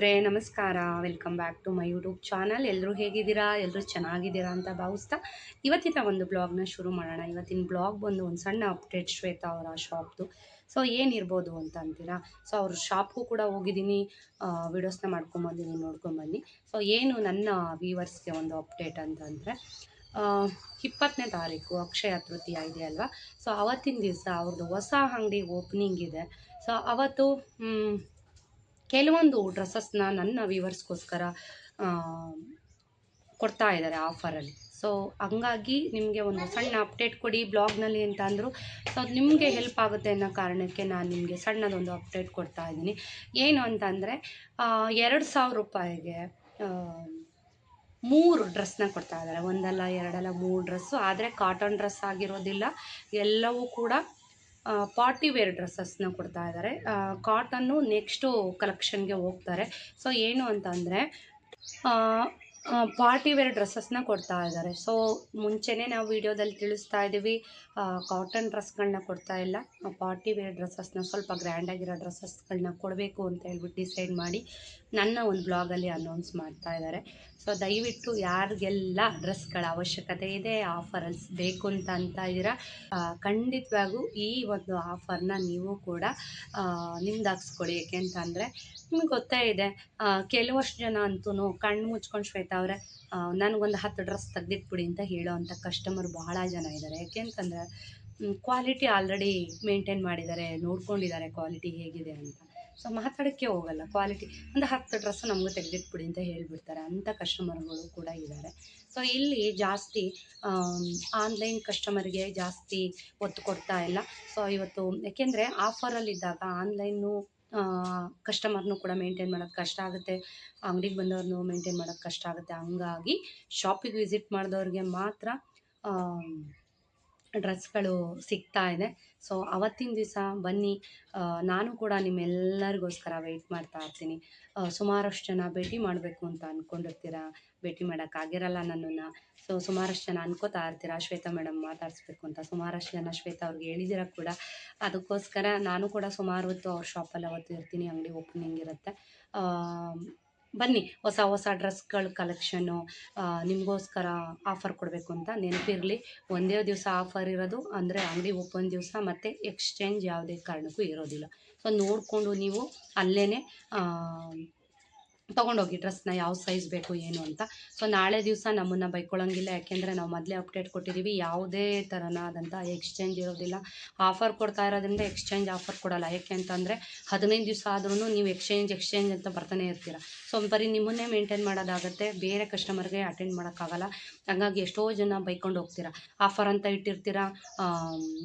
ಸ್ನೇಹಿತರೆ ನಮಸ್ಕಾರ. Welcome back to my YouTube channel. ಎಲ್ಲರೂ ಹೇಗಿದ್ದೀರಾ? ಎಲ್ಲರೂ ಚೆನ್ನಾಗಿದ್ದೀರಾ ಅಂತ ಭಾವಿಸ್ತಾ ಇವತ್ತಿನ ಒಂದು ಬ್ಲಾಗ್ನ ಶುರು ಮಾಡೋಣ. ಇವತ್ತಿನ ಬ್ಲಾಗ್ ಬಂದು ಒಂದು ಸಣ್ಣ ಅಪ್ಡೇಟ್ ಶ್ವೇತಾ ಅವರ ಶಾಪ್ದು. ಸೊ ಏನಿರ್ಬೋದು ಅಂತ ಅಂತೀರಾ? ಸೊ ಅವ್ರ ಶಾಪ್ಗೂ ಕೂಡ ಹೋಗಿದ್ದೀನಿ, ವಿಡಿಯೋಸ್ನ ಮಾಡ್ಕೊಂಬಂದಿದ್ದೀನಿ, ನೋಡ್ಕೊಂಬನ್ನಿ. ಸೊ ಏನು ನನ್ನ ವ್ಯೂವರ್ಸ್ಗೆ ಒಂದು ಅಪ್ಡೇಟ್ ಅಂತಂದರೆ, 20ನೇ ತಾರೀಕು ಅಕ್ಷಯ ತೃತೀಯ ಇದೆ ಅಲ್ವಾ? ಸೊ ಅವತ್ತಿನ ದಿವಸ ಅವ್ರದ್ದು ಹೊಸ ಅಂಗಡಿ ಓಪನಿಂಗ್ ಇದೆ. ಸೊ ಅವತ್ತು ಕೆಲವೊಂದು ಡ್ರೆಸ್ಸಸ್ನ ನನ್ನ ವ್ಯೂವರ್ಸ್ಗೋಸ್ಕರ ಕೊಡ್ತಾ ಇದ್ದಾರೆ ಆಫರಲ್ಲಿ. ಸೊ ಹಂಗಾಗಿ ನಿಮಗೆ ಒಂದು ಸಣ್ಣ ಅಪ್ಡೇಟ್ ಕೊಡಿ ಬ್ಲಾಗ್ನಲ್ಲಿ ಅಂತ ಅಂದರು. ಸೊ ಅದು ನಿಮಗೆ ಹೆಲ್ಪ್ ಆಗುತ್ತೆ ಅನ್ನೋ ಕಾರಣಕ್ಕೆ ನಾನು ನಿಮಗೆ ಸಣ್ಣದೊಂದು ಅಪ್ಡೇಟ್ ಕೊಡ್ತಾ ಇದ್ದೀನಿ. ಏನು ಅಂತಂದರೆ, 2,000 ರೂಪಾಯಿಗೆ 3 ಡ್ರೆಸ್ನ ಕೊಡ್ತಾ ಇದ್ದಾರೆ. ಒಂದಲ್ಲ ಎರಡಲ್ಲ 3 ಡ್ರೆಸ್ಸು. ಆದರೆ ಕಾಟನ್ ಡ್ರೆಸ್ ಆಗಿರೋದಿಲ್ಲ, ಎಲ್ಲವೂ ಕೂಡ ಪಾರ್ಟಿ ವೇರ್ ಡ್ರೆಸ್ಸಸ್ನ ಕೊಡ್ತಾ ಇದ್ದಾರೆ. ಕಾಟನ್ನು ನೆಕ್ಸ್ಟು ಕಲೆಕ್ಷನ್ಗೆ ಹೋಗ್ತಾರೆ. ಸೊ ಏನು ಅಂತಂದರೆ, ಪಾರ್ಟಿ ವೇರ್ ಡ್ರೆಸ್ಸಸ್ನ ಕೊಡ್ತಾ ಇದ್ದಾರೆ. ಸೊ ಮುಂಚೆನೇ ನಾವು ವಿಡಿಯೋದಲ್ಲಿ ತಿಳಿಸ್ತಾ ಇದ್ದೀವಿ, ಕಾಟನ್ ಡ್ರೆಸ್ಗಳನ್ನ ಕೊಡ್ತಾ ಇಲ್ಲ, ಪಾರ್ಟಿ ವೇರ್ ಡ್ರೆಸ್ಸಸ್ನ ಸ್ವಲ್ಪ ಗ್ರ್ಯಾಂಡಾಗಿರೋ ಡ್ರೆಸ್ಸಸ್ಗಳನ್ನ ಕೊಡಬೇಕು ಅಂತ ಹೇಳ್ಬಿಟ್ಟು ಡಿಸೈಡ್ ಮಾಡಿ ನನ್ನ ಒಂದು ಬ್ಲಾಗಲ್ಲಿ ಅನೌನ್ಸ್ ಮಾಡ್ತಾ ಇದ್ದಾರೆ. ಸೊ ದಯವಿಟ್ಟು ಯಾರಿಗೆಲ್ಲ ಡ್ರೆಸ್ಗಳ ಅವಶ್ಯಕತೆ ಇದೆ, ಆಫರಲ್ಲಿ ಬೇಕು ಅಂತ ಇದ್ದೀರಾ, ಖಂಡಿತವಾಗೂ ಈ ಒಂದು ಆಫರ್ನ ನೀವು ಕೂಡ ನಿಮ್ದಾಗಿಸ್ಕೊಡಿ. ಏಕೆಂತಂದರೆ ನಿಮ್ಗೆ ಗೊತ್ತೇ ಇದೆ, ಕೆಲವಷ್ಟು ಜನ ಅಂತೂ ಕಣ್ಣು ಮುಚ್ಕೊಂಡು ಶ್ವೇತಾ ಅವರೇ ನನಗೊಂದು 10 ಡ್ರೆಸ್ ತೆಗೆದಿಟ್ಬಿಡಿ ಅಂತ ಹೇಳೋ ಅಂಥ ಕಸ್ಟಮರ್ ಬಹಳ ಜನ ಇದ್ದಾರೆ. ಯಾಕೆಂತಂದರೆ ಕ್ವಾಲಿಟಿ ಆಲ್ರೆಡಿ ಮೇಂಟೈನ್ ಮಾಡಿದ್ದಾರೆ, ನೋಡ್ಕೊಂಡಿದ್ದಾರೆ ಕ್ವಾಲಿಟಿ ಹೇಗಿದೆ ಅಂತ. ಸೊ ಮಾತಾಡೋಕ್ಕೆ ಹೋಗಲ್ಲ, ಕ್ವಾಲಿಟಿ ಒಂದು 10 ಡ್ರೆಸ್ಸು ನಮಗೂ ತೆಗೆದಿಟ್ಬಿಡಿ ಅಂತ ಹೇಳಿಬಿಡ್ತಾರೆ. ಅಂಥ ಕಸ್ಟಮರ್ಗಳು ಕೂಡ ಇದ್ದಾರೆ. ಸೊ ಇಲ್ಲಿ ಜಾಸ್ತಿ ಆನ್ಲೈನ್ ಕಸ್ಟಮರ್ಗೆ ಜಾಸ್ತಿ ಒತ್ತು ಕೊಡ್ತಾ ಇಲ್ಲ. ಸೊ ಇವತ್ತು ಯಾಕೆಂದರೆ ಆಫರಲ್ಲಿದ್ದಾಗ ಆನ್ಲೈನು ಕಸ್ಟಮರ್ನೂ ಕೂಡ ಮೇಂಟೈನ್ ಮಾಡೋದು ಕಷ್ಟ ಆಗುತ್ತೆ, ಅಂಗಡಿಗೆ ಬಂದವ್ರನ್ನೂ ಮೇಂಟೈನ್ ಮಾಡೋದು ಕಷ್ಟ ಆಗುತ್ತೆ. ಹಂಗಾಗಿ ಶಾಪಿಗೆ ವಿಸಿಟ್ ಮಾಡಿದವ್ರಿಗೆ ಮಾತ್ರ ಡ್ರೆಸ್ಗಳು ಸಿಗ್ತಾ ಇದೆ. ಸೊ ಅವತ್ತಿನ ದಿವಸ ಬನ್ನಿ, ನಾನು ಕೂಡ ನಿಮ್ಮೆಲ್ಲರಿಗೋಸ್ಕರ ವೆಯ್ಟ್ ಮಾಡ್ತಾ ಇರ್ತೀನಿ. ಸುಮಾರಷ್ಟು ಜನ ಭೇಟಿ ಮಾಡಬೇಕು ಅಂತ ಅಂದ್ಕೊಂಡಿರ್ತೀರ, ಭೇಟಿ ಮಾಡೋಕ್ಕಾಗಿರಲ್ಲ ನನ್ನನ್ನು. ಸೊ ಸುಮಾರಷ್ಟು ಜನ ಅನ್ಕೋತಾ ಇರ್ತೀರ ಶ್ವೇತಾ ಮೇಡಮ್ ಮಾತಾಡಿಸ್ಬೇಕು ಅಂತ. ಸುಮಾರಷ್ಟು ಜನ ಶ್ವೇತಾ ಅವ್ರಿಗೆ ಹೇಳಿದಿರ ಕೂಡ. ಅದಕ್ಕೋಸ್ಕರ ನಾನು ಕೂಡ ಸುಮಾರು ಹೊತ್ತು ಅವ್ರ ಶಾಪಲ್ಲಿ ಅವತ್ತು ಇರ್ತೀನಿ, ಅಂಗಡಿ ಓಪನಿಂಗ್ ಇರುತ್ತೆ. ಬನ್ನಿ, ಹೊಸ ಹೊಸ ಡ್ರೆಸ್ಗಳ ಕಲೆಕ್ಷನ್ನು ನಿಮಗೋಸ್ಕರ ಆಫರ್ ಕೊಡಬೇಕು ಅಂತ ನೆನಪಿರಲಿ. ಒಂದೇ ದಿವಸ ಆಫರ್ ಇರೋದು ಅಂದರೆ ಅಂಗಡಿ ಓಪನ್ ದಿವಸ, ಮತ್ತು ಎಕ್ಸ್ಚೇಂಜ್ ಯಾವುದೇ ಕಾರಣಕ್ಕೂ ಇರೋದಿಲ್ಲ. ಸೊ ನೋಡಿಕೊಂಡು ನೀವು ಅಲ್ಲೇ ತೊಗೊಂಡೋಗಿ ಡ್ರೆಸ್ನ ಯಾವ ಸೈಜ್ ಬೇಕು ಏನು ಅಂತ. ಸೊ ನಾಳೆ ದಿವಸ ನಮ್ಮನ್ನು ಬೈಕೊಳ್ಳೋಂಗಿಲ್ಲ, ಯಾಕೆಂದರೆ ನಾವು ಮೊದಲೇ ಅಪ್ಡೇಟ್ ಕೊಟ್ಟಿದ್ದೀವಿ, ಯಾವುದೇ ಥರನಾದಂಥ ಎಕ್ಸ್ಚೇಂಜ್ ಇರೋದಿಲ್ಲ. ಆಫರ್ ಕೊಡ್ತಾ ಇರೋದ್ರಿಂದ ಎಕ್ಸ್ಚೇಂಜ್ ಆಫರ್ ಕೊಡೋಲ್ಲ. ಯಾಕೆ ಅಂತಂದರೆ 15 ದಿವಸ ಆದ್ರೂ ನೀವು ಎಕ್ಸ್ಚೇಂಜ್ ಅಂತ ಬರ್ತಾನೆ ಇರ್ತೀರ. ಸೊ ಬರೀ ನಿಮ್ಮನ್ನೇ ಮೇಂಟೈನ್ ಮಾಡೋದಾಗುತ್ತೆ, ಬೇರೆ ಕಸ್ಟಮರ್ಗೆ ಅಟೆಂಡ್ ಮಾಡೋಕ್ಕಾಗಲ್ಲ. ಹಾಗಾಗಿ ಎಷ್ಟೋ ಜನ ಬೈಕೊಂಡು ಹೋಗ್ತೀರಾ, ಆಫರ್ ಅಂತ ಇಟ್ಟಿರ್ತೀರಾ,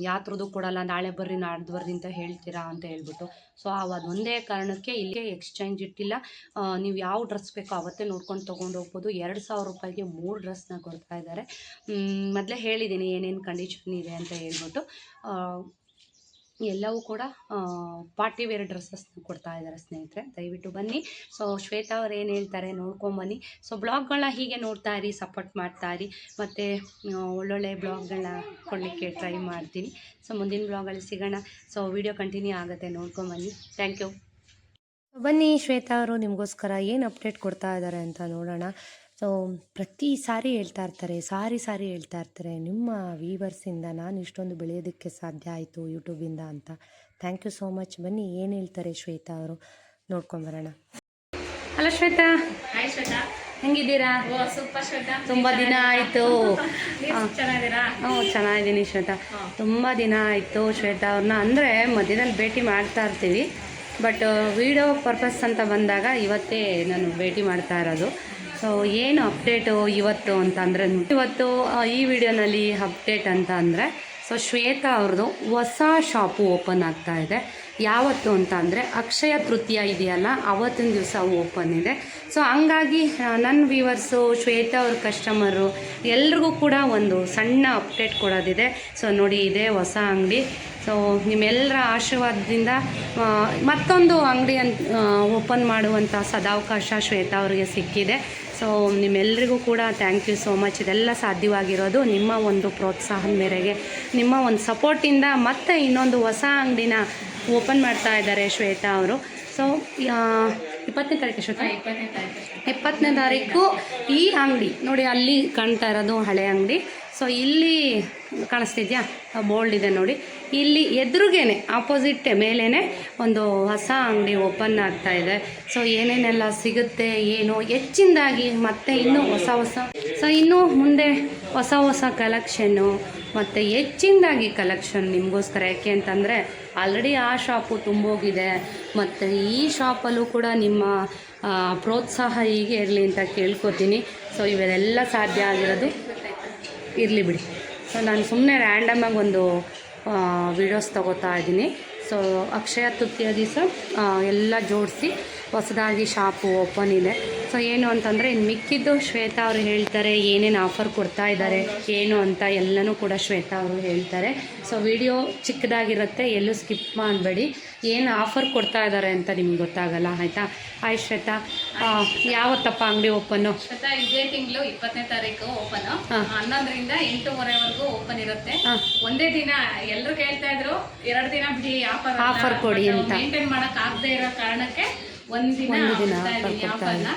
ಯಾತ್ರದ್ದು ಕೊಡಲ್ಲ, ನಾಳೆ ಬರ್ರಿ ನಾಡ್ದು ಬರ್ರಿ ಅಂತ ಹೇಳ್ತೀರಾ ಅಂತ ಹೇಳ್ಬಿಟ್ಟು. ಸೊ ಅದೊಂದೇ ಕಾರಣಕ್ಕೆ ಇಲ್ಲಿಗೆ ಎಕ್ಸ್ಚೇಂಜ್ ಇಟ್ಟಿಲ್ಲ. ನೀವು ಯಾವ ಡ್ರೆಸ್ ಬೇಕೋ ಅವತ್ತೇ ನೋಡ್ಕೊಂಡು ತೊಗೊಂಡು ಹೋಗ್ಬೋದು. 2,000 ರೂಪಾಯಿಗೆ 3 ಡ್ರೆಸ್ನ ಕೊಡ್ತಾ ಇದ್ದಾರೆ. ಮೊದಲೇ ಹೇಳಿದ್ದೀನಿ ಏನೇನು ಕಂಡೀಷನ್ ಇದೆ ಅಂತ ಹೇಳ್ಬಿಟ್ಟು. ಎಲ್ಲವೂ ಕೂಡ ಪಾರ್ಟಿ ವೇರ್ ಡ್ರೆಸ್ಸಸ್ನ ಕೊಡ್ತಾ ಇದ್ದಾರೆ ಸ್ನೇಹಿತರೆ, ದಯವಿಟ್ಟು ಬನ್ನಿ. ಸೊ ಶ್ವೇತಾ ಅವ್ರು ಏನು ಹೇಳ್ತಾರೆ ನೋಡ್ಕೊಂಬನ್ನಿ. ಸೊ ಬ್ಲಾಗ್ಗಳನ್ನ ಹೀಗೆ ನೋಡ್ತಾ ಇರಿ, ಸಪೋರ್ಟ್ ಮಾಡ್ತಾ ಇರಿ, ಮತ್ತು ಒಳ್ಳೊಳ್ಳೆ ಬ್ಲಾಗ್ಗಳನ್ನ ಕೊಡಲಿಕ್ಕೆ ಟ್ರೈ ಮಾಡ್ತೀನಿ. ಸೊ ಮುಂದಿನ ಬ್ಲಾಗಲ್ಲಿ ಸಿಗೋಣ. ಸೊ ವಿಡಿಯೋ ಕಂಟಿನ್ಯೂ ಆಗುತ್ತೆ, ನೋಡ್ಕೊಂಬನ್ನಿ. Thank you. ಬನ್ನಿ, ಶ್ವೇತಾ ಅವರು ನಿಮಗೋಸ್ಕರ ಏನು ಅಪ್ಡೇಟ್ ಕೊಡ್ತಾ ಇದ್ದಾರೆ ಅಂತ ನೋಡೋಣ. ಸೊ ಪ್ರತಿ ಸಾರಿ ಹೇಳ್ತಾ ಇರ್ತಾರೆ, ಸಾರಿ ಹೇಳ್ತಾ ಇರ್ತಾರೆ, ನಿಮ್ಮ ವ್ಯೂವರ್ಸಿಂದ ನಾನು ಇಷ್ಟೊಂದು ಬೆಳೆಯೋದಕ್ಕೆ ಸಾಧ್ಯ ಆಯಿತು ಯೂಟ್ಯೂಬಿಂದ ಅಂತ. Thank you so much. ಬನ್ನಿ ಏನು ಹೇಳ್ತಾರೆ ಶ್ವೇತಾ ಅವರು, ನೋಡ್ಕೊಂಬರೋಣ. ಹಲೋ ಶ್ವೇತಾ. ಹಾಯ್ ಶ್ವೇತಾ, ಹೆಂಗಿದ್ದೀರಾ? ಸೂಪರ್ ಶ್ವೇತಾ, ತುಂಬ ದಿನ ಆಯಿತು. ಚೆನ್ನಾಗಿದ್ದೀರಾ? ಚೆನ್ನಾಗಿದ್ದೀನಿ ಶ್ವೇತಾ. ತುಂಬ ದಿನ ಆಯಿತು ಶ್ವೇತಾ ಅವ್ರನ್ನ, ಅಂದರೆ ಮಧ್ಯದಲ್ಲಿ ಭೇಟಿ ಮಾಡ್ತಾ ಇರ್ತೀವಿ, ಬಟ್ ವಿಡಿಯೋ ಪರ್ಪಸ್ ಅಂತ ಬಂದಾಗ ಇವತ್ತೇ ನಾನು ಭೇಟಿ ಮಾಡ್ತಾ ಇರೋದು. ಸೊ ಏನು ಅಪ್ಡೇಟು ಇವತ್ತು ಅಂತಂದರೆ, ಇವತ್ತು ಈ ವಿಡಿಯೋನಲ್ಲಿ ಅಪ್ಡೇಟ್ ಅಂತ ಅಂದರೆ, ಸೊ ಶ್ವೇತಾ ಅವ್ರದ್ದು ಹೊಸ ಶಾಪು ಓಪನ್ ಆಗ್ತಾ ಇದೆ. ಯಾವತ್ತು ಅಂತ ಅಂದರೆ ಅಕ್ಷಯ ತೃತೀಯ ಇದೆಯಲ್ಲ, ಅವತ್ತಿನ ದಿವಸ ಓಪನ್ ಇದೆ. ಸೊ ಹಂಗಾಗಿ ನನ್ನ ವ್ಯೂವರ್ಸು, ಶ್ವೇತಾ ಅವ್ರ ಕಸ್ಟಮರು ಎಲ್ರಿಗೂ ಕೂಡ ಒಂದು ಸಣ್ಣ ಅಪ್ಡೇಟ್ ಕೊಡೋದಿದೆ. ಸೊ ನೋಡಿ, ಇದೇ ಹೊಸ ಅಂಗಡಿ. ಸೊ ನಿಮ್ಮೆಲ್ಲರ ಆಶೀರ್ವಾದದಿಂದ ಮತ್ತೊಂದು ಅಂಗಡಿ ಓಪನ್ ಮಾಡುವಂಥ ಸದಾವಕಾಶ ಶ್ವೇತಾ ಅವರಿಗೆ ಸಿಕ್ಕಿದೆ. ಸೊ ನಿಮ್ಮೆಲ್ಲರಿಗೂ ಕೂಡ ಥ್ಯಾಂಕ್ ಯು ಸೋ ಮಚ್. ಇದೆಲ್ಲ ಸಾಧ್ಯವಾಗಿರೋದು ನಿಮ್ಮ ಒಂದು ಪ್ರೋತ್ಸಾಹದ ಮೇರೆಗೆ, ನಿಮ್ಮ ಒಂದು ಸಪೋರ್ಟಿಂದ. ಮತ್ತು ಇನ್ನೊಂದು ಹೊಸ ಅಂಗಡಿನ ಓಪನ್ ಮಾಡ್ತಾ ಇದ್ದಾರೆ ಶ್ವೇತಾ ಅವರು. ಸೊ 20ನೇ ತಾರೀಕು ಶ್ವೇತಾ? 20ನೇ ತಾರೀಕು. 20ನೇ ತಾರೀಕು ಈ ಅಂಗಡಿ ನೋಡಿ, ಅಲ್ಲಿ ಕಾಣ್ತಾ ಇರೋದು ಹಳೆ ಅಂಗಡಿ. ಸೊ ಇಲ್ಲಿ ಕಾಣಿಸ್ತಿದ್ಯಾ, ಬೋಲ್ಡ್ ಇದೆ ನೋಡಿ, ಇಲ್ಲಿ ಎದುರುಗೇನೆ ಆಪೋಸಿಟ್ ಮೇಲೇ ಒಂದು ಹೊಸ ಅಂಗಡಿ ಓಪನ್ ಆಗ್ತಾ ಇದೆ. ಸೊ ಏನೇನೆಲ್ಲ ಸಿಗುತ್ತೆ ಏನು ಹೆಚ್ಚಿನದಾಗಿ, ಮತ್ತು ಇನ್ನೂ ಇನ್ನೂ ಮುಂದೆ ಹೊಸ ಕಲೆಕ್ಷನ್ನು ಮತ್ತು ಹೆಚ್ಚಿನದಾಗಿ ಕಲೆಕ್ಷನ್ ನಿಮಗೋಸ್ಕರ. ಯಾಕೆ ಅಂತಂದರೆ ಆಲ್ರೆಡಿ ಆ ಶಾಪು ತುಂಬೋಗಿದೆ, ಮತ್ತು ಈ ಶಾಪಲ್ಲೂ ಕೂಡ ನಿಮ್ಮ ಪ್ರೋತ್ಸಾಹ ಹೀಗೆ ಇರಲಿ ಅಂತ ಕೇಳ್ಕೊತೀನಿ. ಸೊ ಇವೆಲ್ಲ ಸಾಧ್ಯ ಆಗಿರೋದು ಇರಲಿ ಬಿಡಿ. ಸೊ ನಾನು ಸುಮ್ಮನೆ ರ್ಯಾಂಡಮಾಗಿ ಒಂದು ವೀಡಿಯೋಸ್ ತೊಗೋತಾ ಇದ್ದೀನಿ. ಸೊ ಅಕ್ಷಯ ತೃತೀಯ ದಿವಸ ಎಲ್ಲ ಜೋಡಿಸಿ ಹೊಸದಾಗಿ ಶಾಪು ಓಪನ್ ಇದೆ. ಸೊ ಏನು ಅಂತಂದರೆ ಇನ್ನು ಮಿಕ್ಕಿದ್ದು ಶ್ವೇತಾ ಅವರು ಹೇಳ್ತಾರೆ, ಏನೇನು ಆಫರ್ ಕೊಡ್ತಾ ಇದ್ದಾರೆ ಏನು ಅಂತ ಎಲ್ಲನೂ ಕೂಡ ಶ್ವೇತಾ ಅವರು ಹೇಳ್ತಾರೆ. ಸೊ ವಿಡಿಯೋ ಚಿಕ್ಕದಾಗಿರುತ್ತೆ, ಎಲ್ಲೂ ಸ್ಕಿಪ್ ಮಾಡಬೇಡಿ. ಏನು ಆಫರ್ ಕೊಡ್ತಾ ಇದ್ದಾರೆ ಅಂತ ನಿಮ್ಗೆ ಗೊತ್ತಾಗಲ್ಲ, ಆಯಿತಾ? ಆಯ್ತು ಶ್ವೇತಾ, ಯಾವತ್ತಪ್ಪ ಅಂಗಡಿ ಓಪನ್ನು? ಶ್ವೇತಾ, ಇದೇ ತಿಂಗಳು 20ನೇ ತಾರೀಕು ಓಪನ್. 11ರಿಂದ 8:30ವರೆಗೂ ಓಪನ್ ಇರುತ್ತೆ. ಒಂದೇ ದಿನ ಎಲ್ಲರೂ ಕೇಳ್ತಾ ಇದ್ರು, 2 ದಿನ ಬಿಡಿ ಆಫರ್ ಕೊಡಿ ಅಂತ. ಮೇಂಟೈನ್ ಮಾಡಕ್ ಆಗದೆ ಇರೋ ಕಾರಣಕ್ಕೆ ಒಂದಿನ ಆಫರ್ನ.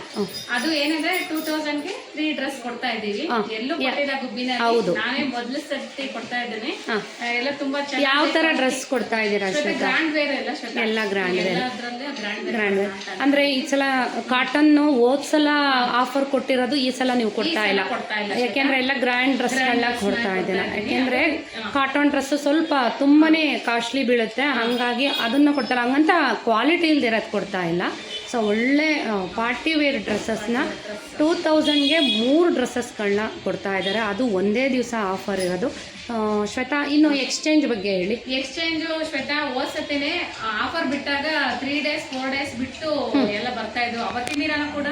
ಅದು ಏನಂದ್ರೆ 2000ಗೆ 3 ಡ್ರೆಸ್ ಕೊಡ್ತಾ ಇದ್ದೀವಿ. ಎಲ್ಲೂ ಕೊಟ್ಟಿಲ್ಲ ಗುಬ್ಬಿನಲ್ಲಿ, ನಾನೇ ಮೊದಲು ಸರ್ತಿ ಕೊಡ್ತಾ ಇದ್ದೇನೆ. ಎಲ್ಲ ತುಂಬಾ ಚೆನ್ನಾಗಿ. ಯಾವ ತರ ಡ್ರೆಸ್ ಕೊಡ್ತಾ ಇದ್ದೀರಾ ಶ್ವೇತಾ? ಗ್ರ್ಯಾಂಡ್ ವೇರ್ ಎಲ್ಲ ಗ್ರ್ಯಾಂಡ್ ವೇರ್. ಅಂದ್ರೆ ಈ ಸಲ ಕಾಟನ್ ಹೋದ್ಸಲ ಆಫರ್ ಕೊಟ್ಟಿರೋದು ಈ ಸಲ ನೀವು ಕೊಡ್ತಾ ಇಲ್ಲ, ಯಾಕೆಂದ್ರೆ ಎಲ್ಲ ಗ್ರ್ಯಾಂಡ್ ಡ್ರೆಸ್ಗಳನ್ನ ಕೊಡ್ತಾ ಇದ್ದೀರಾ. ಯಾಕೆಂದ್ರೆ ಕಾಟನ್ ಡ್ರೆಸ್ ಸ್ವಲ್ಪ ತುಂಬಾನೇ ಕಾಸ್ಟ್ಲಿ ಬೀಳುತ್ತೆ, ಹಂಗಾಗಿ ಅದನ್ನ ಕೊಡ್ತಾರೆ. ಹಂಗಂತ ಕ್ವಾಲಿಟಿ ಇಲ್ದಿರೋದು ಕೊಡ್ತಾ ಇಲ್ಲ. ಸೊ ಒಳ್ಳೆ ಪಾರ್ಟಿ ವೇರ್ ಡ್ರೆಸ್ಸಸ್ನ 2000ಗೆ 3 ಡ್ರೆಸ್ಸಸ್ಗಳನ್ನ ಕೊಡ್ತಾ ಇದ್ದಾರೆ. ಅದು ಒಂದೇ ದಿವಸ ಆಫರ್ ಇರೋದು. ಶ್ವೇತಾ, ಇನ್ನು ಎಕ್ಸ್ಚೇಂಜ್ ಬಗ್ಗೆ ಹೇಳಿ. ಎಕ್ಸ್ಚೇಂಜ್ ಶ್ವೇತಾ, ಹೋದ್ಸತಿನೇ ಆಫರ್ ಬಿಟ್ಟಾಗ 3 ಡೇಸ್ 4 ಡೇಸ್ ಬಿಟ್ಟು ಎಲ್ಲ ಬರ್ತಾ ಇದ್ವು. ಅವತ್ತಿನ ದಿನ ಕೂಡ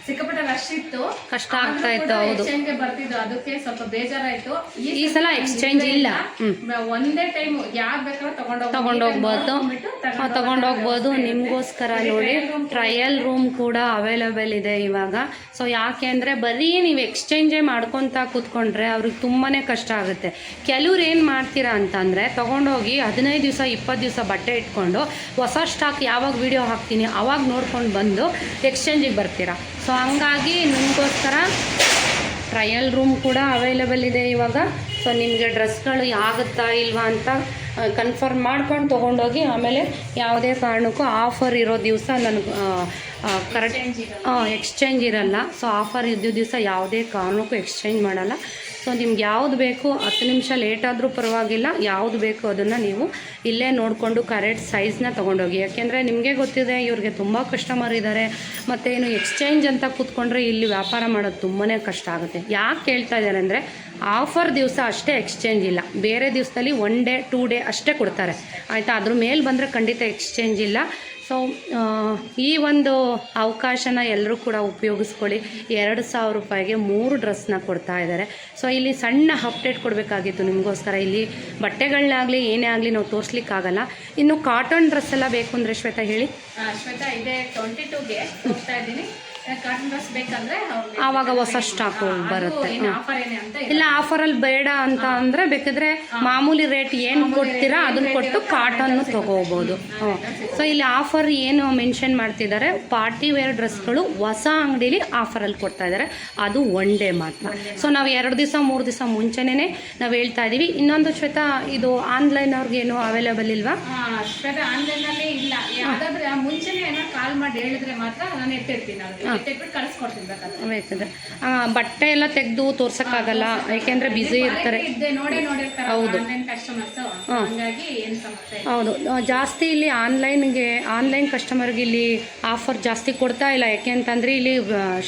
ಸಿಕ್ಕಾಪಟ್ಟೆ ರಶ್ ಇತ್ತು, ಕಷ್ಟ ಆಗ್ತಾ ಇತ್ತು. ಹೌದು, ಎಕ್ಸ್ಚೇಂಜ್ಗೆ ಬರ್ತಿದ್ದು, ಅದಕ್ಕೆ ಸ್ವಲ್ಪ ಬೇಜಾರಾಯ್ತು. ಈ ಸಲ ಎಕ್ಸ್ಚೇಂಜ್ ಇಲ್ಲ, ಒಂದೇ ಟೈಮ್ ಯಾರು ಬೇಕಾದ್ರೂ ತಗೊಂಡೋಗ್ಬೋದು. ನಿಮಗೋಸ್ಕರ ನೋಡಿ ಟ್ರಯಲ್ ರೂಮ್ ಕೂಡ ಅವೈಲೇಬಲ್ ಇದೆ ಇವಾಗ. ಸೊ ಯಾಕೆ ಅಂದರೆ ಬರೀ ನೀವು ಎಕ್ಸ್ಚೇಂಜೇ ಮಾಡ್ಕೊತಾ ಕೂತ್ಕೊಂಡ್ರೆ ಅವ್ರಿಗೆ ತುಂಬಾ ಕಷ್ಟ ಆಗುತ್ತೆ. ಕೆಲವ್ರು ಏನು ಮಾಡ್ತೀರಾ ಅಂತಂದರೆ ತೊಗೊಂಡೋಗಿ 15 ದಿವಸ 20 ದಿವಸ ಬಟ್ಟೆ ಇಟ್ಕೊಂಡು ಹೊಸ ಸ್ಟಾಕ್ ಯಾವಾಗ ವಿಡಿಯೋ ಹಾಕ್ತೀನಿ ಆವಾಗ ನೋಡ್ಕೊಂಡು ಬಂದು ಎಕ್ಸ್ಚೇಂಜಿಗೆ ಬರ್ತೀರಾ. ಸೊ ಹಂಗಾಗಿ ನಿಮಗೋಸ್ಕರ ಟ್ರಯಲ್ ರೂಮ್ ಕೂಡ ಅವೈಲೇಬಲ್ ಇದೆ ಇವಾಗ. ಸೊ ನಿಮಗೆ ಡ್ರೆಸ್ಗಳು ಆಗುತ್ತಾ ಇಲ್ವಾ ಅಂತ ಕನ್ಫರ್ಮ್ ಮಾಡ್ಕೊಂಡು ತೊಗೊಂಡೋಗಿ, ಆಮೇಲೆ ಯಾವುದೇ ಕಾರಣಕ್ಕೂ ಆಫರ್ ಇರೋ ದಿವಸ ನನಗೆ ಕರೆಕ್ಟ್ ಎಕ್ಸ್ಚೇಂಜ್ ಇರಲ್ಲ. ಸೊ ಆಫರ್ ಇದ್ದ ದಿವಸ ಯಾವುದೇ ಕಾರಣಕ್ಕೂ ಎಕ್ಸ್ಚೇಂಜ್ ಮಾಡಲ್ಲ. ಸೊ ನಿಮ್ಗೆ ಯಾವುದು ಬೇಕು 10 ನಿಮಿಷ ಲೇಟ್ ಆದರೂ ಪರವಾಗಿಲ್ಲ, ಯಾವುದು ಬೇಕು ಅದನ್ನು ನೀವು ಇಲ್ಲೇ ನೋಡಿಕೊಂಡು ಕರೆಕ್ಟ್ ಸೈಜ್ನ ತೊಗೊಂಡೋಗಿ. ಯಾಕೆಂದರೆ ನಿಮಗೆ ಗೊತ್ತಿದೆ ಇವ್ರಿಗೆ ತುಂಬ ಕಸ್ಟಮರ್ ಇದ್ದಾರೆ, ಮತ್ತು ಏನು ಎಕ್ಸ್ಚೇಂಜ್ ಅಂತ ಕೂತ್ಕೊಂಡ್ರೆ ಇಲ್ಲಿ ವ್ಯಾಪಾರ ಮಾಡೋದು ತುಂಬಾ ಕಷ್ಟ ಆಗುತ್ತೆ. ಯಾಕೆ ಹೇಳ್ತಾ ಇದ್ದಾರೆ ಅಂದರೆ ಆಫರ್ ದಿವಸ ಅಷ್ಟೇ ಎಕ್ಸ್ಚೇಂಜ್ ಇಲ್ಲ, ಬೇರೆ ದಿವಸದಲ್ಲಿ 1 ಡೇ 2 ಡೇ ಅಷ್ಟೇ ಕೊಡ್ತಾರೆ, ಆಯಿತಾ? ಅದ್ರ ಮೇಲೆ ಬಂದರೆ ಖಂಡಿತ ಎಕ್ಸ್ಚೇಂಜ್ ಇಲ್ಲ. ಸೊ ಈ ಒಂದು ಅವಕಾಶನ ಎಲ್ಲರೂ ಕೂಡ ಉಪಯೋಗಿಸ್ಕೊಳ್ಳಿ. 2000 ರೂಪಾಯಿಗೆ 3 ಡ್ರೆಸ್ನ ಕೊಡ್ತಾ ಇದ್ದಾರೆ. ಸೊ ಇಲ್ಲಿ ಸಣ್ಣ ಅಪ್ಡೇಟ್ ಕೊಡಬೇಕಾಗಿತ್ತು ನಿಮಗೋಸ್ಕರ. ಇಲ್ಲಿ ಬಟ್ಟೆಗಳನ್ನಾಗಲಿ ಏನೇ ಆಗಲಿ ನಾವು ತೋರಿಸ್ಲಿಕ್ಕಾಗಲ್ಲ. ಇನ್ನು ಕಾಟನ್ ಡ್ರೆಸ್ ಎಲ್ಲ ಬೇಕು ಅಂದರೆ ಶ್ವೇತಾ ಹೇಳಿ. ಶ್ವೇತಾ, ಇದೇ 22ಗೆ ಹೋಗ್ತಾ ಇದ್ದೀನಿ. ಕಾಟನ್ ಡ್ರೆಸ್ ಬೇಕಂದ್ರೆ ಆವಾಗ ಹೊಸ ಸ್ಟಾಕು ಬರುತ್ತೆ. ಇಲ್ಲ ಆಫರಲ್ಲಿ ಬೇಡ ಅಂತ ಅಂದರೆ ಬೇಕಾದರೆ ಮಾಮೂಲಿ ರೇಟ್ ಏನು ಕೊಡ್ತೀರಾ ಅದನ್ನು ಕೊಟ್ಟು ಕಾಟನ್ನು ತೊಗೋಬೋದು. ಸೊ ಇಲ್ಲಿ ಆಫರ್ ಏನು ಮೆನ್ಷನ್ ಮಾಡ್ತಿದ್ದಾರೆ, ಪಾರ್ಟಿ ವೇರ್ ಡ್ರೆಸ್ಗಳು ಹೊಸ ಅಂಗಡೀಲಿ ಆಫರಲ್ಲಿ ಕೊಡ್ತಾ ಇದ್ದಾರೆ, ಅದು 1 ಡೇ ಮಾತ್ರ. ಸೊ ನಾವು 2 ದಿವಸ 3 ದಿವಸ ಮುಂಚೆನೇ ನಾವು ಹೇಳ್ತಾ ಇದ್ದೀವಿ. ಇನ್ನೊಂದು ಶ್ವೇತಾ, ಇದು ಆನ್ಲೈನ್ ಅವ್ರಿಗೇನು ಅವೈಲೇಬಲ್ ಇಲ್ವಾ? ಶ್ವೇತಾ, ಆನ್ಲೈನಲ್ಲಿ ಇಲ್ಲ. ಯಾವುದಾದ್ರೆ ಮುಂಚೆನೇ ಏನೋ ಕಾಲ್ ಮಾಡಿ ಹೇಳಿದ್ರೆ ಮಾತ್ರ ನಾನು ಎತ್ತಿರ್ತೀನಿ, ಬೇಕಾದ್ರೆ ಬಟ್ಟೆ ಎಲ್ಲ ತೆಗೆದು ತೋರ್ಸಕ್ಕಾಗಲ್ಲ, ಯಾಕೆಂದ್ರೆ ಬಿಸಿ ಇರ್ತಾರೆ. ಹೌದು ಹೌದು, ಜಾಸ್ತಿ ಇಲ್ಲಿ ಆನ್ಲೈನ್ ಕಸ್ಟಮರ್ಗೆ ಇಲ್ಲಿ ಆಫರ್ ಜಾಸ್ತಿ ಕೊಡ್ತಾ ಇಲ್ಲ. ಯಾಕೆ ಅಂತಂದರೆ ಇಲ್ಲಿ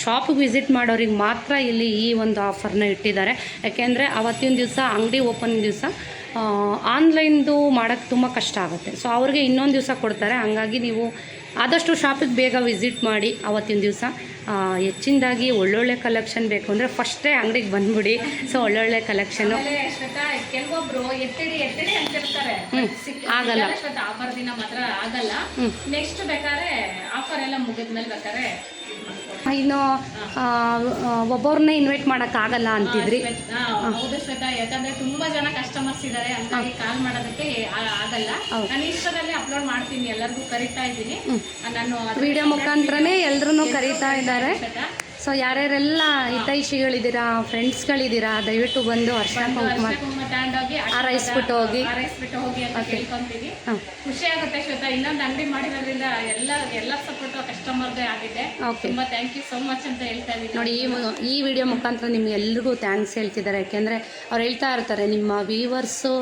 ಶಾಪಿಗೆ ವಿಸಿಟ್ ಮಾಡೋರಿಗೆ ಮಾತ್ರ ಇಲ್ಲಿ ಈ ಒಂದು ಆಫರ್ನ ಇಟ್ಟಿದ್ದಾರೆ. ಯಾಕೆಂದರೆ ಅವತ್ತಿನ ದಿವಸ ಅಂಗಡಿ ಓಪನ್ ದಿವಸ ಆನ್ಲೈನ್ದು ಮಾಡೋಕ್ಕೆ ತುಂಬ ಕಷ್ಟ ಆಗುತ್ತೆ. ಸೊ ಅವ್ರಿಗೆ ಇನ್ನೊಂದು ದಿವಸ ಕೊಡ್ತಾರೆ. ಹಂಗಾಗಿ ನೀವು ಆದಷ್ಟು ಶಾಪಿಗೆ ಬೇಗ ವಿಸಿಟ್ ಮಾಡಿ ಅವತ್ತಿನ ದಿವಸ. ಹೆಚ್ಚಿನದಾಗಿ ಒಳ್ಳೊಳ್ಳೆ ಕಲೆಕ್ಷನ್ ಬೇಕು ಅಂದರೆ ಫಸ್ಟೇ ಅಂಗಡಿಗೆ ಬಂದ್ಬಿಡಿ. ಸೊ ಒಳ್ಳೊಳ್ಳೆ ಕಲೆಕ್ಷನು ಕೆಲವೊಬ್ರು ಎತ್ತಿಡಿ ಅಂತಿರ್ತಾರೆ, ಆಗಲ್ಲ ಆಫರ್ ದಿನ ಮಾತ್ರ ಆಗಲ್ಲ. ನೆಕ್ಸ್ಟ್ ಬೇಕಾದ್ರೆ ಆಫರ್ ಎಲ್ಲ ಮುಗಿದ್ಮೇಲೆ ಬೇಕಾದ್ರೆ ಇನ್ನು ಒಬ್ಬೊಬ್ರನ್ನೇ ಇನ್ವೈಟ್ ಮಾಡೋಕ್ಕಾಗಲ್ಲ ಅಂತಿದ್ರಿ. ಹೌದು ಶ್ವೇತಾ, ಯಾಕಂದ್ರೆ ತುಂಬಾ ಜನ ಕಸ್ಟಮರ್ಸ್ ಇದ್ದಾರೆ, ಹಂಗಾಗಿ ಕಾಲ್ ಮಾಡೋದಕ್ಕೆ ಆಗಲ್ಲ. ನಾನು ಇಷ್ಟದಲ್ಲಿ ಅಪ್ಲೋಡ್ ಮಾಡ್ತೀನಿ, ಎಲ್ಲರಿಗೂ ಕರಿತಾ ಇದ್ದೀನಿ. ನಾನು ವಿಡಿಯೋ ಮುಖಾಂತರನೇ ಎಲ್ಲರೂ ಕರೀತಾ ಇದ್ದಾರೆ. ಸೊ ಯಾರ್ಯಾರೆಲ್ಲ ಹಿತೈಷಿಗಳಿದ್ದೀರಾ, ಫ್ರೆಂಡ್ಸ್ಗಳಿದ್ದೀರಾ, ದಯವಿಟ್ಟು ಬಂದು ಅರ್ಶಿನ ಕುಂಕುಮ ಹಾರೈಸ್ಬಿಟ್ಟು ಹೋಗಿ ಅಂತ ಕೇಳ್ಕೊಂತೀನಿ. ಖುಷಿ ಆಗುತ್ತೆ ಶ್ವೇತಾ, ಇನ್ನೊಂದು ಅಂಗಡಿ ಮಾಡಿರೋದ್ರಿಂದ ಎಲ್ಲ ಸಪೋರ್ಟ್ ಕಸ್ಟಮರ್ದೇ ಆಗಿದೆ. ತುಂಬಾ ಥ್ಯಾಂಕ್ ಯು ಸೋ ಮಚ್ ಅಂತ ಹೇಳ್ತಾ ಇದ್ದೀನಿ. ನೋಡಿ, ಈ ವಿಡಿಯೋ ಮುಖಾಂತರ ನಿಮ್ಗೆ ಎಲ್ರಿಗೂ ಥ್ಯಾಂಕ್ಸ್ ಹೇಳ್ತಿದ್ದಾರೆ. ಯಾಕೆಂದರೆ ಅವ್ರು ಹೇಳ್ತಾ ಇರ್ತಾರೆ ನಿಮ್ಮ ವ್ಯೂವರ್ಸು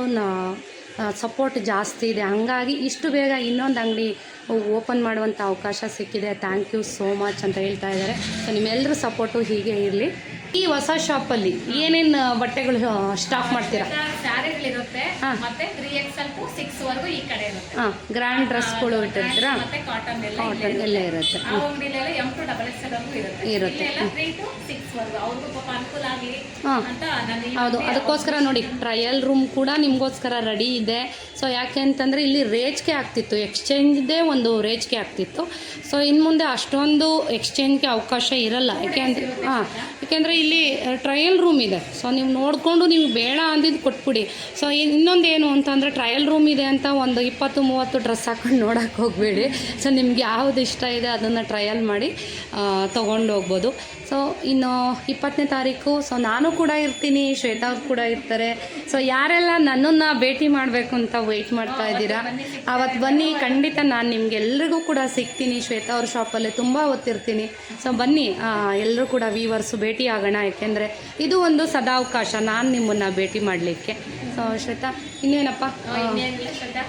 ಸಪೋರ್ಟ್ ಜಾಸ್ತಿ ಇದೆ, ಹಂಗಾಗಿ ಇಷ್ಟು ಬೇಗ ಇನ್ನೊಂದು ಅಂಗಡಿ ಓಪನ್ ಮಾಡುವಂಥ ಅವಕಾಶ ಸಿಕ್ಕಿದೆ. ಥ್ಯಾಂಕ್ ಯು ಸೋ ಮಚ್ ಅಂತ ಹೇಳ್ತಾ ಇದ್ದಾರೆ. ಸೊ ನಿಮ್ಮೆಲ್ಲರ ಸಪೋರ್ಟು ಹೀಗೆ ಇರಲಿ. ಈ ಹೊಸ ಶಾಪಲ್ಲಿ ಏನೇನು ಬಟ್ಟೆಗಳು ಸ್ಟಾಕ್ ಮಾಡ್ತೀರಾ? ಸ್ಯಾರಿಗಳಿರುತ್ತೆ, ಮತ್ತೆ 3XL to 6 ವರೆಗೂ ಈ ಕಡೆ ಇರುತ್ತೆ. ಗ್ರ್ಯಾಂಡ್ ಡ್ರೆಸ್ಗಳು ಇಟ್ಟಿರ್ತೀರಾ? ಮತ್ತೆ ಕಾಟನ್ ಎಲ್ಲ ಇರುತ್ತೆ. ಆ ಅಂಗಡಿಲೆಲ್ಲ M to XXL ವರೆಗೂ ಇರುತ್ತೆ. 3 to 6 ವರೆಗೂ ಅವ್ರಿಗೂ ಪಾಪ ಅನುಕೂಲ ಆಗಲಿ ಅಂತ ನಾನು. ಹೌದು, ಅದಕ್ಕೋಸ್ಕರ ನೋಡಿ ಟ್ರಯಲ್ ರೂಮ್ ಕೂಡ ನಿಮಗೋಸ್ಕರ ರೆಡಿ ಇದೆ. ಸೊ ಯಾಕೆ ಅಂತಂದರೆ ಇಲ್ಲಿ ರೇಜ್ಗೆ ಆಗ್ತಿತ್ತು, ಎಕ್ಸ್ಚೇಂಜ್ದೇ ಒಂದು ರೇಜ್ಗೆ ಆಗ್ತಿತ್ತು. ಸೊ ಇನ್ನು ಮುಂದೆ ಅಷ್ಟೊಂದು ಎಕ್ಸ್ಚೇಂಜ್ಗೆ ಅವಕಾಶ ಇರಲ್ಲ. ಯಾಕೆಂದರೆ ಇಲ್ಲಿ ಟ್ರಯಲ್ ರೂಮ್ ಇದೆ. ಸೊ ನೀವು ನೋಡಿಕೊಂಡು ನೀವು ಬೇಡ ಅಂದಿದ್ದು ಕೊಟ್ಬಿಡಿ. ಸೊ ಇನ್ನೊಂದು ಏನು ಅಂತಂದರೆ ಟ್ರಯಲ್ ರೂಮ್ ಇದೆ ಅಂತ ಒಂದು 20-30 ಡ್ರೆಸ್ ಹಾಕೊಂಡು ನೋಡೋಕ್ಕೆ ಹೋಗಬೇಡಿ. ಸೊ ನಿಮ್ಗೆ ಯಾವುದು ಇಷ್ಟ ಇದೆ ಅದನ್ನು ಟ್ರಯಲ್ ಮಾಡಿ ತೊಗೊಂಡು ಹೋಗ್ಬೋದು. ಸೊ ಇನ್ನು 20ನೇ ತಾರೀಕು ಸೊ ನಾನು ಕೂಡ ಇರ್ತೀನಿ, ಶ್ವೇತಾ ಅವ್ರು ಕೂಡ ಇರ್ತಾರೆ. ಸೊ ಯಾರೆಲ್ಲ ನನ್ನನ್ನು ಭೇಟಿ ಮಾಡಬೇಕು ಅಂತ ವೆಯ್ಟ್ ಮಾಡ್ತಾ ಇದ್ದೀರಾ, ಅವತ್ತು ಬನ್ನಿ. ಖಂಡಿತ ನಾನು ನಿಮಗೆಲ್ರಿಗೂ ಕೂಡ ಸಿಗ್ತೀನಿ. ಶ್ವೇತಾ ಅವ್ರ ಶಾಪಲ್ಲಿ ತುಂಬ ಹೊತ್ತಿರ್ತೀನಿ. ಸೊ ಬನ್ನಿ, ಎಲ್ಲರೂ ಕೂಡ ವೀವರ್ಸು ಭೇಟಿ ಆಗೋಣ. ಯಾಕೆಂದರೆ ಇದು ಒಂದು ಸದಾವಕಾಶ ನಾನು ನಿಮ್ಮನ್ನು ಭೇಟಿ ಮಾಡಲಿಕ್ಕೆ. ಸೊ ಶ್ವೇತಾ, ಇನ್ನೇನಪ್ಪ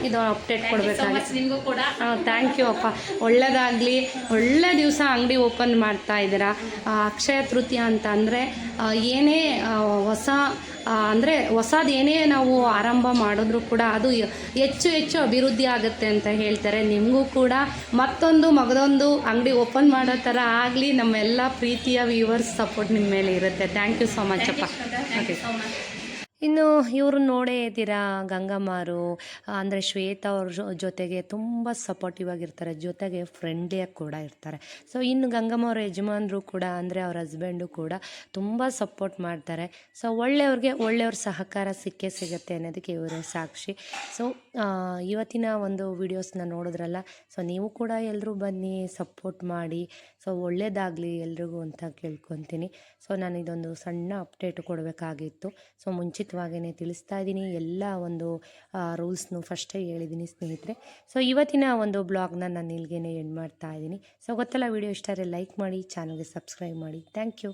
ಇದು ಅಪ್ಡೇಟ್ ಕೊಡಬೇಕಾಗಿತ್ತು ನಿಮಗೂ ಕೂಡ. ಥ್ಯಾಂಕ್ ಯು ಅಪ್ಪ, ಒಳ್ಳೆಯದಾಗಲಿ. ಒಳ್ಳೆ ದಿವಸ ಅಂಗಡಿ ಓಪನ್ ಮಾಡ್ತಾ ಇದ್ದೀರಾ. ಅಕ್ಷಯ ತೃತೀಯ ಅಂತ ಅಂದರೆ ಏನೇ ಹೊಸದೇನೇ ನಾವು ಆರಂಭ ಮಾಡಿದ್ರೂ ಕೂಡ ಅದು ಹೆಚ್ಚು ಅಭಿವೃದ್ಧಿ ಆಗುತ್ತೆ ಅಂತ ಹೇಳ್ತಾರೆ. ನಿಮಗೂ ಕೂಡ ಮಗದೊಂದು ಅಂಗಡಿ ಓಪನ್ ಮಾಡೋ ಥರ ಆಗಲಿ. ನಮ್ಮೆಲ್ಲ ಪ್ರೀತಿಯ ವ್ಯೂವರ್ಸ್ ಸಪೋರ್ಟ್ ನಿಮ್ಮ ಮೇಲೆ ಇರುತ್ತೆ. ಥ್ಯಾಂಕ್ ಯು ಸೋ ಮಚ್ ಅಪ್ಪ. ಓಕೆ, ಇನ್ನು ಇವರು ನೋಡೇ ಇದ್ದೀರಾ, ಗಂಗಮ್ಮರು ಅಂದರೆ ಶ್ವೇತಾ ಅವ್ರ ಜೊತೆಗೆ ತುಂಬ ಸಪೋರ್ಟಿವ್ ಆಗಿರ್ತಾರೆ, ಜೊತೆಗೆ ಫ್ರೆಂಡ್ಲಿಯಾಗಿ ಕೂಡ ಇರ್ತಾರೆ. ಸೊ ಇನ್ನು ಗಂಗಮ್ಮ ಅವ್ರ ಯಜಮಾನರು ಕೂಡ ಅಂದರೆ ಅವ್ರ ಹಸ್ಬೆಂಡು ಕೂಡ ತುಂಬ ಸಪೋರ್ಟ್ ಮಾಡ್ತಾರೆ. ಸೊ ಒಳ್ಳೆಯವ್ರ ಸಹಕಾರ ಸಿಗುತ್ತೆ ಅನ್ನೋದಕ್ಕೆ ಇವರೇ ಸಾಕ್ಷಿ. ಸೊ ಇವತ್ತಿನ ಒಂದು ವಿಡಿಯೋಸ್ನ ನೋಡಿದ್ರಲ್ಲ. ಸೊ ನೀವು ಕೂಡ ಎಲ್ಲರೂ ಬನ್ನಿ, ಸಪೋರ್ಟ್ ಮಾಡಿ. ಸೊ ಒಳ್ಳೆಯದಾಗಲಿ ಎಲ್ರಿಗೂ ಅಂತ ಕೇಳ್ಕೊತೀನಿ. ಸೊ ನಾನು ಇದೊಂದು ಸಣ್ಣ ಅಪ್ಡೇಟ್ ಕೊಡಬೇಕಾಗಿತ್ತು. ಸೊ ಮುಂಚಿತವಾಗಿಯೇ ತಿಳಿಸ್ತಾ ಇದ್ದೀನಿ, ಎಲ್ಲ ಒಂದು ರೂಲ್ಸ್ನು ಫಸ್ಟೇ ಹೇಳಿದ್ದೀನಿ ಸ್ನೇಹಿತರೆ. ಸೊ ಇವತ್ತಿನ ಒಂದು ಬ್ಲಾಗ್ನ ನಾನು ಇಲ್ಲಿಗೆ ಎಂಡ್ ಮಾಡ್ತಾ ಇದ್ದೀನಿ. ಸೊ ಗೊತ್ತಲ್ಲ, ವಿಡಿಯೋ ಇಷ್ಟ ಆದರೆ ಲೈಕ್ ಮಾಡಿ, ಚಾನಲ್ಗೆ ಸಬ್ಸ್ಕ್ರೈಬ್ ಮಾಡಿ. Thank you.